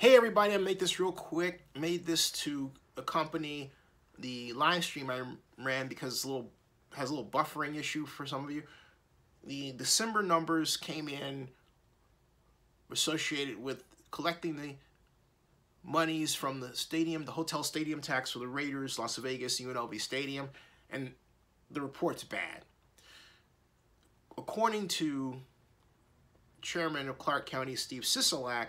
Hey everybody, I made this real quick. Made this to accompany the live stream I ran because it's has a little buffering issue for some of you. The December numbers came in associated with collecting the monies from the stadium, the hotel stadium tax for the Raiders, Las Vegas, UNLV Stadium, and the report's bad. According to Chairman of Clark County, Steve Sisolak,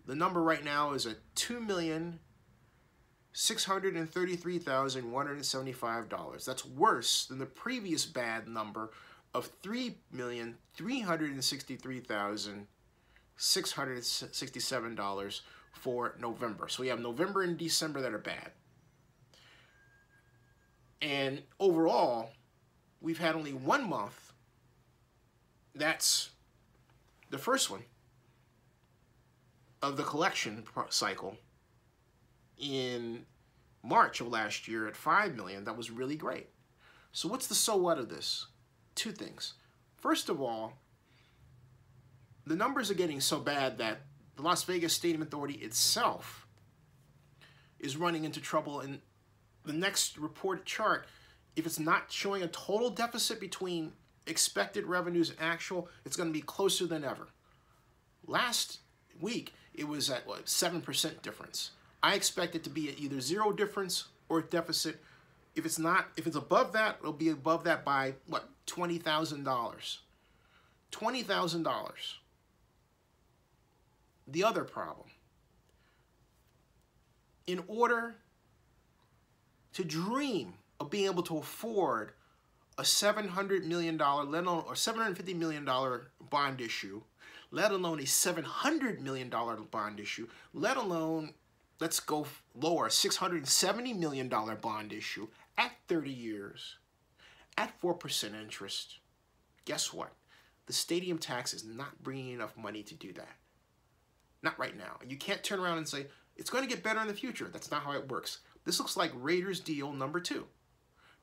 the number right now is at $2,633,175. That's worse than the previous bad number of $3,363,667 for November. So we have November and December that are bad. And overall, we've had only 1 month. That's the first one of the collection cycle in March of last year at $5 million. That was really great. So what's the so what of this? Two things. First of all, the numbers are getting so bad that the Las Vegas Stadium Authority itself is running into trouble. In the next reported chart, if it's not showing a total deficit between expected revenues and actual, it's going to be closer than ever. Last week, it was at what, 7% difference. I expect it to be at either zero difference or deficit. If it's not, if it's above that, it'll be above that by what, $20,000. $20,000. The other problem, in order to dream of being able to afford a $700 million, let alone, or $750 million bond issue, let alone a $700 million bond issue, let alone, let's go lower, $670 million bond issue at 30 years, at 4% interest. Guess what? The stadium tax is not bringing enough money to do that. Not right now. You can't turn around and say, it's going to get better in the future. That's not how it works. This looks like Raiders deal number 2.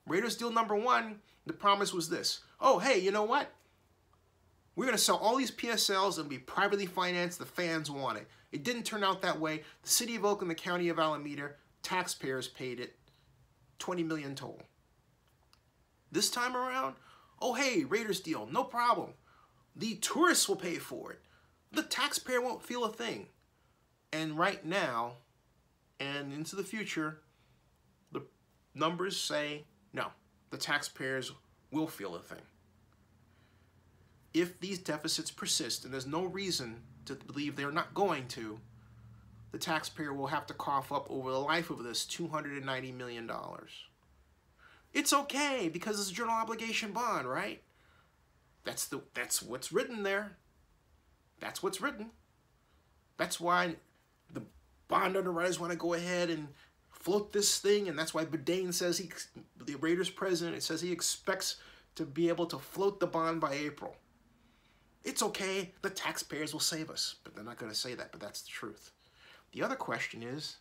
Raiders deal number 1, the promise was this. Oh, hey, you know what? We're going to sell all these PSLs and be privately financed. The fans want it. It didn't turn out that way. The city of Oakland, the county of Alameda, taxpayers paid it. $20 million total. This time around, oh, hey, Raiders deal, no problem. The tourists will pay for it. The taxpayer won't feel a thing. And right now, and into the future, the numbers say no, the taxpayers will feel a thing. If these deficits persist, and there's no reason to believe they're not going to, the taxpayer will have to cough up over the life of this $290 million. It's okay because it's a general obligation bond, right? That's what's written there. That's what's written. That's why the bond underwriters want to go ahead and float this thing, and that's why Boudin says the Raiders president, it says he expects to be able to float the bond by April. It's okay, the taxpayers will save us, but they're not going to say that, but that's the truth. The other question is,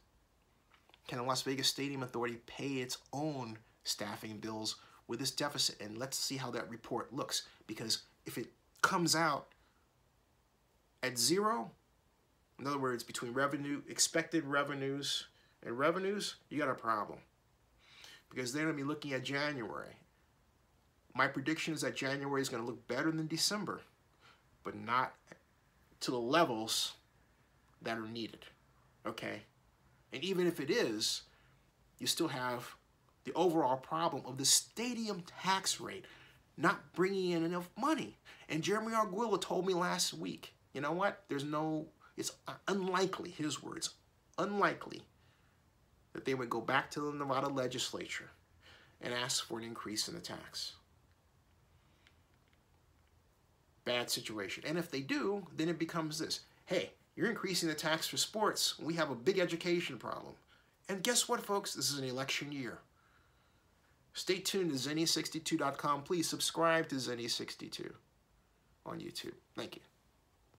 can the Las Vegas Stadium Authority pay its own staffing bills with this deficit? And let's see how that report looks, because if it comes out at zero, in other words, between expected revenues and revenues, you got a problem. Because they're going to be looking at January. My prediction is that January is going to look better than December, but not to the levels that are needed, okay? And even if it is, you still have the overall problem of the stadium tax rate not bringing in enough money. And Jeremy Arguilla told me last week, you know what? It's unlikely, his words, unlikely that they would go back to the Nevada legislature and ask for an increase in the tax. Bad situation. And if they do, then it becomes this. Hey, you're increasing the tax for sports. We have a big education problem. And guess what, folks? This is an election year. Stay tuned to Zenny62.com. Please subscribe to Zenny62 on YouTube. Thank you.